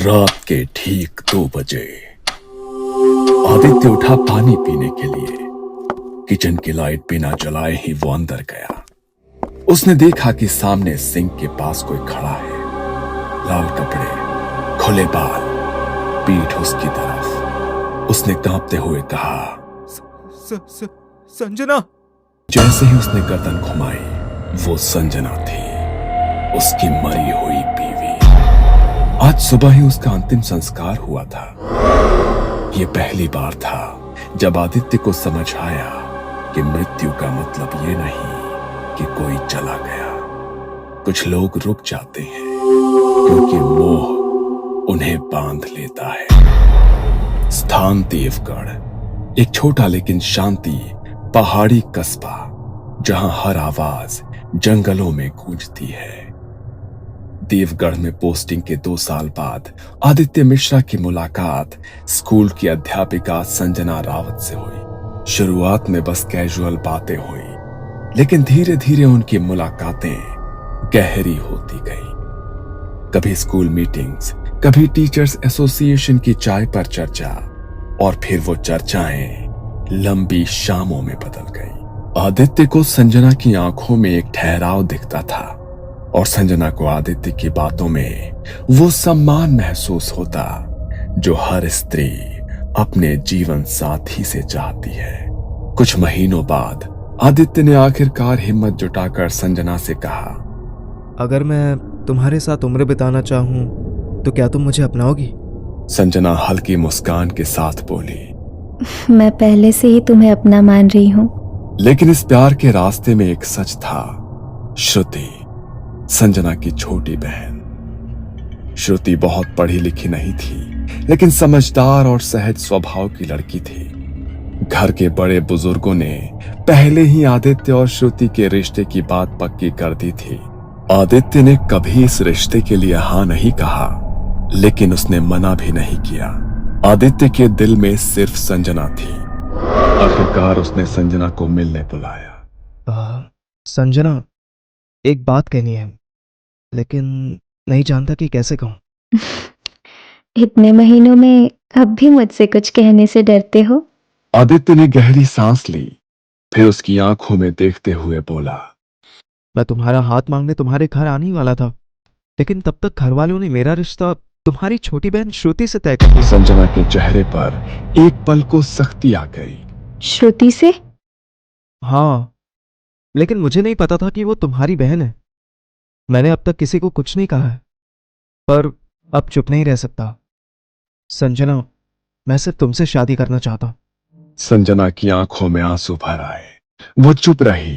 रात के ठीक 2 बजे आदित्य उठा पानी पीने के लिए। किचन की लाइट बिना जलाए ही वो अंदर गया। उसने देखा कि सामने सिंक के पास कोई खड़ा है। लाल कपड़े, खुले बाल, पीठ उसकी तरफ। उसने कांपते हुए कहा, संजना। जैसे ही उसने गर्दन घुमाई, वो संजना थी, उसकी मरी हुई बीवी। आज सुबह ही उसका अंतिम संस्कार हुआ था। यह पहली बार था जब आदित्य को समझ आया कि मृत्यु का मतलब ये नहीं कि कोई चला गया। कुछ लोग रुक जाते हैं क्योंकि मोह उन्हें बांध लेता है। स्थान देवगढ़, एक छोटा लेकिन शांति पहाड़ी कस्बा, जहां हर आवाज जंगलों में गूंजती है। देवगढ़ में पोस्टिंग के 2 साल बाद आदित्य मिश्रा की मुलाकात स्कूल की अध्यापिका संजना रावत से हुई। शुरुआत में बस कैजुअल बातें हुई, लेकिन धीरे धीरे उनकी मुलाकातें गहरी होती गई। कभी स्कूल मीटिंग्स, कभी टीचर्स एसोसिएशन की चाय पर चर्चा, और फिर वो चर्चाएं लंबी शामों में बदल गई। आदित्य को संजना की आंखों में एक ठहराव दिखता था, और संजना को आदित्य की बातों में वो सम्मान महसूस होता जो हर स्त्री अपने जीवन साथी से चाहती है। कुछ महीनों बाद आदित्य ने आखिरकार हिम्मत जुटाकर संजना से कहा, अगर मैं तुम्हारे साथ उम्र बिताना चाहूं तो क्या तुम मुझे अपनाओगी? संजना हल्की मुस्कान के साथ बोली, मैं पहले से ही तुम्हें अपना मान रही हूं। लेकिन इस प्यार के रास्ते में एक सच था। श्रुति, संजना की छोटी बहन। श्रुति बहुत पढ़ी लिखी नहीं थी, लेकिन समझदार और सहज स्वभाव की लड़की थी। घर के बड़े बुजुर्गों ने पहले ही आदित्य और श्रुति के रिश्ते की बात पक्की कर दी थी। आदित्य ने कभी इस रिश्ते के लिए हाँ नहीं कहा, लेकिन उसने मना भी नहीं किया। आदित्य के दिल में सिर्फ संजना थी। आखिरकार उसने संजना को मिलने बुलाया। संजना, एक बात कहनी है, लेकिन नहीं जानता कि कैसे कहूं। इतने महीनों में अब भी मुझसे कुछ कहने से डरते हो? आदित्य ने गहरी सांस ली, फिर उसकी आंखों में देखते हुए बोला, मैं तुम्हारा हाथ मांगने तुम्हारे घर आने ही वाला था, लेकिन तब तक घर वालों ने मेरा रिश्ता तुम्हारी छोटी बहन श्रुति से तय कर दिया। संजना के चेहरे पर एक पल को सख्ती आ गई। श्रुति से? हाँ, लेकिन मुझे नहीं पता था कि वो तुम्हारी बहन है। मैंने अब तक किसी को कुछ नहीं कहा है, पर अब चुप नहीं रह सकता। संजना, मैं सिर्फ तुमसे शादी करना चाहता हूं। संजना की आंखों में आंसू भर आए। वो चुप रही।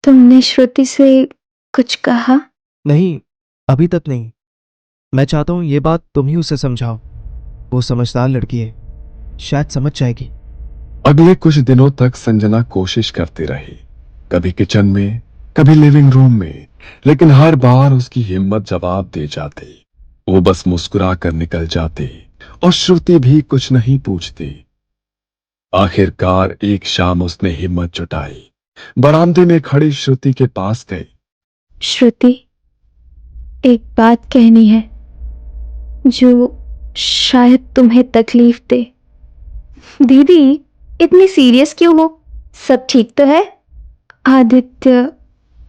तुमने श्रुति से कुछ कहा? नहीं, अभी तक नहीं। मैं चाहता हूं ये बात तुम ही उसे समझाओ। वो समझदार लड़की है, शायद समझ जाएगी। अगले कुछ दिनों तक संजना कोशिश करती रही, कभी किचन में, कभी लिविंग रूम में, लेकिन हर बार उसकी हिम्मत जवाब दे जाती। वो बस मुस्कुरा कर निकल जाती और श्रुति भी कुछ नहीं पूछती। आखिरकार एक शाम उसने हिम्मत जुटाई, बरामदे में खड़ी श्रुति के पास गई। श्रुति, एक बात कहनी है जो शायद तुम्हें तकलीफ दे। दीदी, इतनी सीरियस क्यों हो? सब ठीक तो है? आदित्य,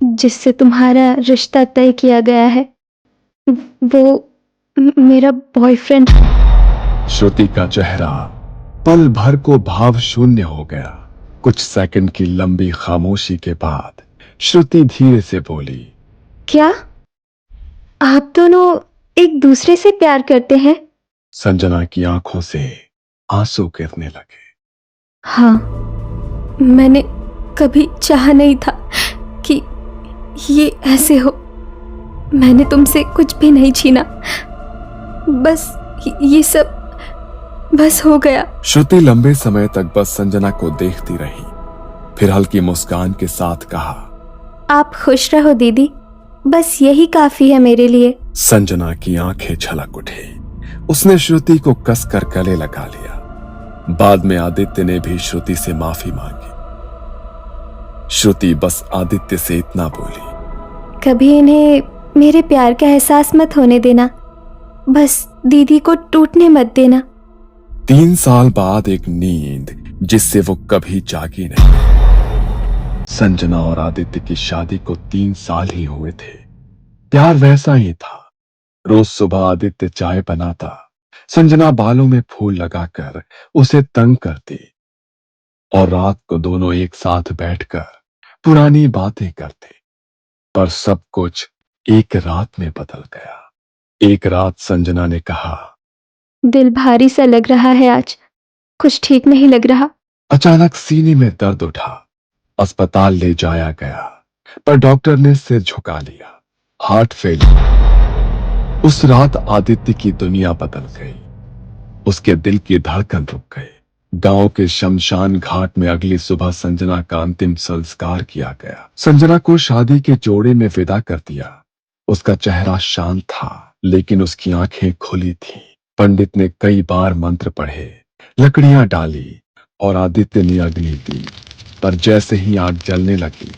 जिससे तुम्हारा रिश्ता तय किया गया है, वो मेरा बॉयफ्रेंड। श्रुति का चेहरा पल भर को भाव शून्य हो गया। कुछ सेकंड की लंबी खामोशी के बाद श्रुति धीरे से बोली, क्या आप दोनों एक दूसरे से प्यार करते हैं? संजना की आंखों से आंसू गिरने लगे। हाँ, मैंने कभी चाहा नहीं था कि ये ऐसे हो। मैंने तुमसे कुछ भी नहीं छीना, बस ये सब बस हो गया। श्रुति लंबे समय तक बस संजना को देखती रही, फिर हल्की मुस्कान के साथ कहा, आप खुश रहो दीदी, बस यही काफी है मेरे लिए। संजना की आंखें छलक उठी। उसने श्रुति को कसकर गले लगा लिया। बाद में आदित्य ने भी श्रुति से माफी मांगी। श्रुति बस आदित्य से इतना बोली, कभी इन्हें मेरे प्यार का एहसास मत होने देना, बस दीदी को टूटने मत देना। 3 साल बाद एक नींद जिससे वो कभी जागी नहीं। संजना और आदित्य की शादी को 3 साल ही हुए थे। प्यार वैसा ही था। रोज सुबह आदित्य चाय बनाता, संजना बालों में फूल लगाकर उसे तंग करती और रात को दोनों एक साथ बैठकर पुरानी बातें करते। पर सब कुछ एक रात में बदल गया। एक रात संजना ने कहा, दिल भारी सा लग रहा है आज, कुछ ठीक नहीं लग रहा। अचानक सीने में दर्द उठा। अस्पताल ले जाया गया, पर डॉक्टर ने सिर झुका लिया। Heart failure. उस रात आदित्य की दुनिया बदल गई। उसके दिल की धड़कन रुक गई। गांव के शमशान घाट में अगली सुबह संजना का अंतिम संस्कार किया गया। संजना को शादी के जोड़े में विदा कर दिया। उसका चेहरा शांत था, लेकिन उसकी आंखें खुली थीं। पंडित ने कई बार मंत्र पढ़े, लकड़ियां डाली और आदित्य ने अग्नि दी। पर जैसे ही आग जलने लगी,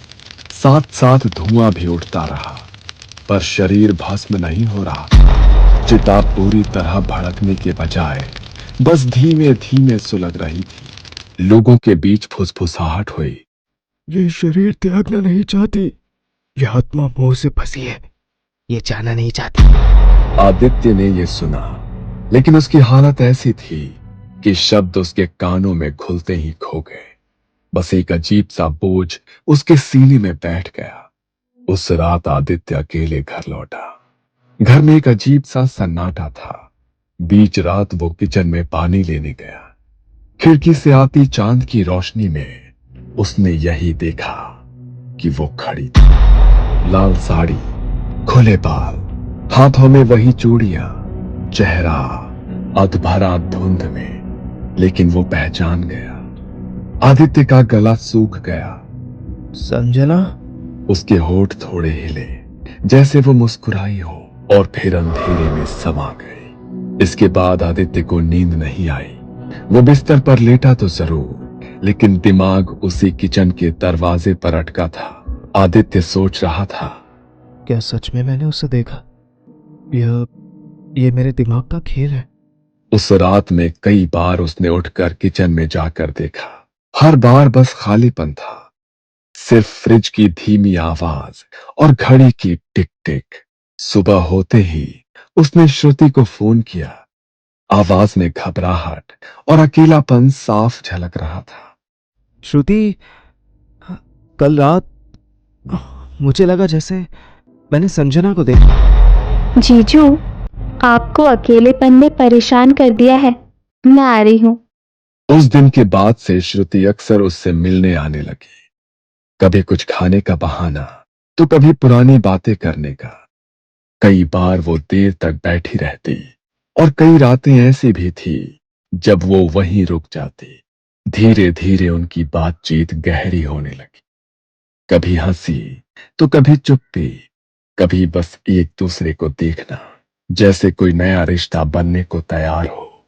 साथ साथ धुआं भी उठता रहा, पर शरीर भस्म नहीं हो रहा। चिता पूरी तरह भड़कने के बजाय बस धीमे धीमे सुलग रही थी। लोगों के बीच फुसफुसाहट हुई, ये शरीर त्यागना नहीं चाहती, ये आत्मा मोह से फंसी है, ये जाना नहीं चाहती। आदित्य ने यह सुना, लेकिन उसकी हालत ऐसी थी कि शब्द उसके कानों में घुलते ही खो गए। बस एक अजीब सा बोझ उसके सीने में बैठ गया। उस रात आदित्य अकेले घर लौटा। घर में एक अजीब सा सन्नाटा था। बीच रात वो किचन में पानी लेने गया। खिड़की से आती चांद की रोशनी में उसने यही देखा कि वो खड़ी थी। लाल साड़ी, खुले बाल, हाथों में वही चूड़ियां, चेहरा अधभरा धुंध में। लेकिन वो पहचान गया। आदित्य का गला सूख गया। संजना, उसके होठ थोड़े हिले, जैसे वो मुस्कुराई हो, और फिर अंधेरे में समा गई। इसके बाद आदित्य को नींद नहीं आई। वो बिस्तर पर लेटा तो जरूर, लेकिन दिमाग उसी किचन के दरवाजे पर अटका था। आदित्य सोच रहा था, क्या सच में मैंने उसे देखा? ये मेरे दिमाग का खेल है। उस रात में कई बार उसने उठकर किचन में जाकर देखा। हर बार बस खालीपन था। सिर्फ फ्रिज की धीमी आवाज और घड़ी की टिक टिक। सुबह होते ही उसने श्रुति को फोन किया। आवाज में घबराहट और अकेलापन साफ झलक रहा था। श्रुति, कल रात मुझे लगा जैसे मैंने संजना को देखा। जीजू, आपको अकेलेपन में परेशान कर दिया है, मैं आ रही हूँ। उस दिन के बाद से श्रुति अक्सर उससे मिलने आने लगी। कभी कुछ खाने का बहाना, तो कभी पुरानी बातें करने का। कई बार वो देर तक बैठी रहती, और कई रातें ऐसी भी थी जब वो वहीं रुक जाती। धीरे धीरे उनकी बातचीत गहरी होने लगी। कभी हंसी तो कभी चुप्पी, कभी बस एक दूसरे को देखना, जैसे कोई नया रिश्ता बनने को तैयार हो।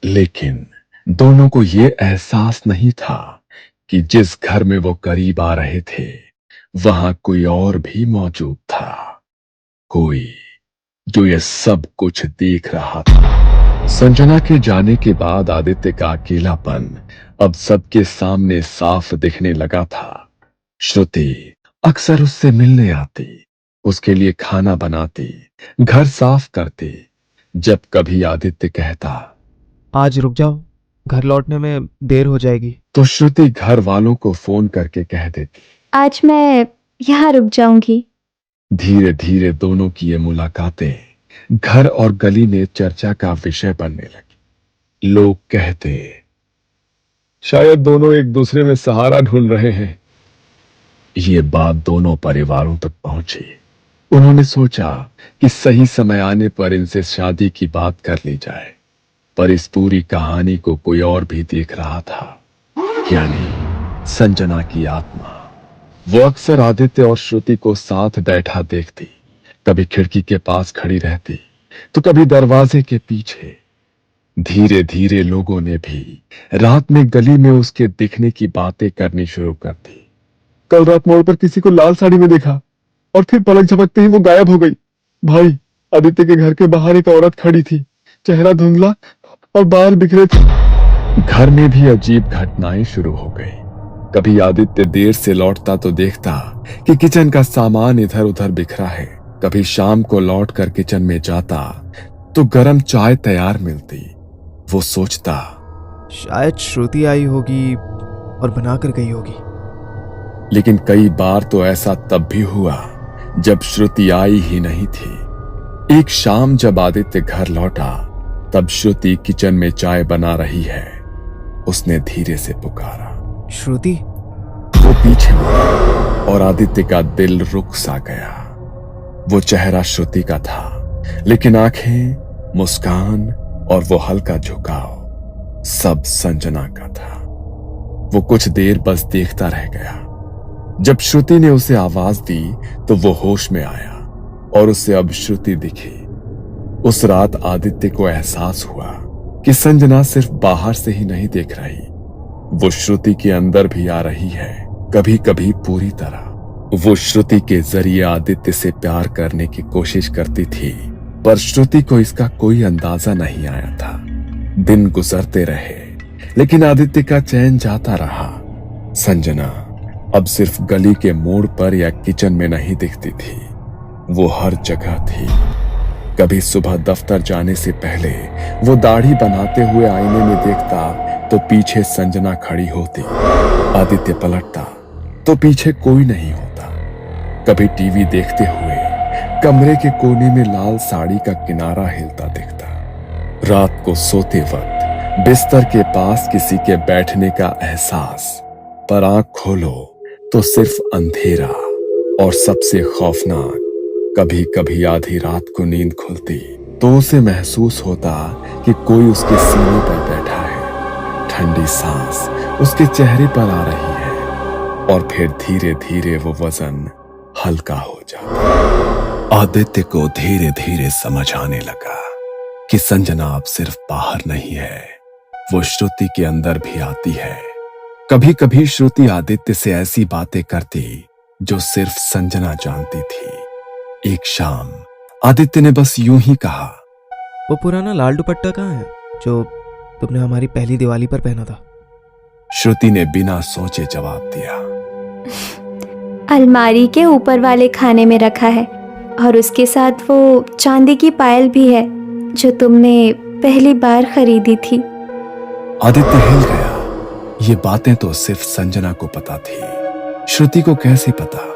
लेकिन दोनों को ये एहसास नहीं था कि जिस घर में वो करीब आ रहे थे, वहां कोई और भी मौजूद था। कोई जो ये सब कुछ देख रहा था। संजना के जाने के बाद आदित्य का अकेलापन अब सबके सामने साफ दिखने लगा था। श्रुति अक्सर उससे मिलने आती, उसके लिए खाना बनाती, घर साफ करती। जब कभी आदित्य कहता, आज रुक जाओ, घर लौटने में देर हो जाएगी, तो श्रुति घर वालों को फोन करके कह देती। आज मैं यहाँ रुक जाऊंगी। धीरे धीरे दोनों की ये मुलाकातें घर और गली में चर्चा का विषय बनने लगी। लोग कहते, शायद दोनों एक दूसरे में सहारा ढूंढ रहे हैं। ये बात दोनों परिवारों तक पहुंची। उन्होंने सोचा कि सही समय आने पर इनसे शादी की बात कर ली जाए। पर इस पूरी कहानी को कोई और भी देख रहा था, यानी संजना की आत्मा। वो अक्सर आदित्य और श्रुति को साथ बैठा देखती। कभी खिड़की के पास खड़ी रहती, तो कभी दरवाजे के पीछे। धीरे धीरे लोगों ने भी रात में गली में उसके दिखने की बातें करनी शुरू कर दी। कल रात मोड़ पर किसी को लाल साड़ी में देखा, और फिर पलक झपकते ही वो गायब हो गई। भाई, आदित्य के घर के बाहर एक औरत खड़ी थी, चेहरा धुंधला और बाल बिखरे थे। घर में भी अजीब घटनाएं शुरू हो गई। कभी आदित्य देर से लौटता तो देखता कि किचन का सामान इधर उधर बिखरा है। कभी शाम को लौटकर किचन में जाता तो गर्म चाय तैयार मिलती। वो सोचता शायद श्रुति आई होगी और बनाकर गई होगी। लेकिन कई बार तो ऐसा तब भी हुआ जब श्रुति आई ही नहीं थी। एक शाम जब आदित्य घर लौटा तब श्रुति किचन में चाय बना रही है। उसने धीरे से पुकारा, श्रुति। वो पीछे मुड़ा और आदित्य का दिल रुक सा गया। वो चेहरा श्रुति का था, लेकिन आंखें, मुस्कान और वो हल्का झुकाव सब संजना का था। वो कुछ देर बस देखता रह गया। जब श्रुति ने उसे आवाज दी तो वो होश में आया और उसे अब श्रुति दिखी। उस रात आदित्य को एहसास हुआ कि संजना सिर्फ बाहर से ही नहीं देख रही, वो श्रुति के अंदर भी आ रही है, कभी कभी पूरी तरह। वो श्रुति के जरिए आदित्य से प्यार करने की कोशिश करती थी, पर श्रुति को इसका कोई अंदाजा नहीं आया था। दिन गुजरते रहे, लेकिन आदित्य का चैन जाता रहा। संजना अब सिर्फ गली के मोड़ पर या किचन में नहीं दिखती थी, वो हर जगह थी। कभी सुबह दफ्तर जाने से पहले वो दाढ़ी बनाते हुए आईने में देखता तो पीछे संजना खड़ी होती। आदित्य पलटता तो पीछे कोई नहीं होता। कभी टीवी देखते हुए कमरे के कोने में लाल साड़ी का किनारा हिलता दिखता। रात को सोते वक्त बिस्तर के पास किसी के बैठने का एहसास, पर आंख खोलो तो सिर्फ अंधेरा। और सबसे खौफनाक, कभी कभी आधी रात को नींद खुलती तो उसे महसूस होता कि कोई उसके सीने पर बैठा है। ठंडी सांस उसके चेहरे पर आ रही है और फिर धीरे धीरे वो वजन हल्का हो जाता। आदित्य को धीरे धीरे समझ आने लगा कि संजना अब सिर्फ बाहर नहीं है, वो श्रुति के अंदर भी आती है। कभी कभी श्रुति आदित्य से ऐसी बातें करती जो सिर्फ संजना जानती थी। एक शाम आदित्य ने बस यूं ही कहा, वो पुराना लाल दुपट्टा कहाँ है जो तुमने हमारी पहली दिवाली पर पहना था? श्रुति ने बिना सोचे जवाब दिया, अलमारी के ऊपर वाले खाने में रखा है और उसके साथ वो चांदी की पायल भी है जो तुमने पहली बार खरीदी थी। आदित्य हिल गया। ये बातें तो सिर्फ संजना को पता थी, श्रुति को कैसे पता?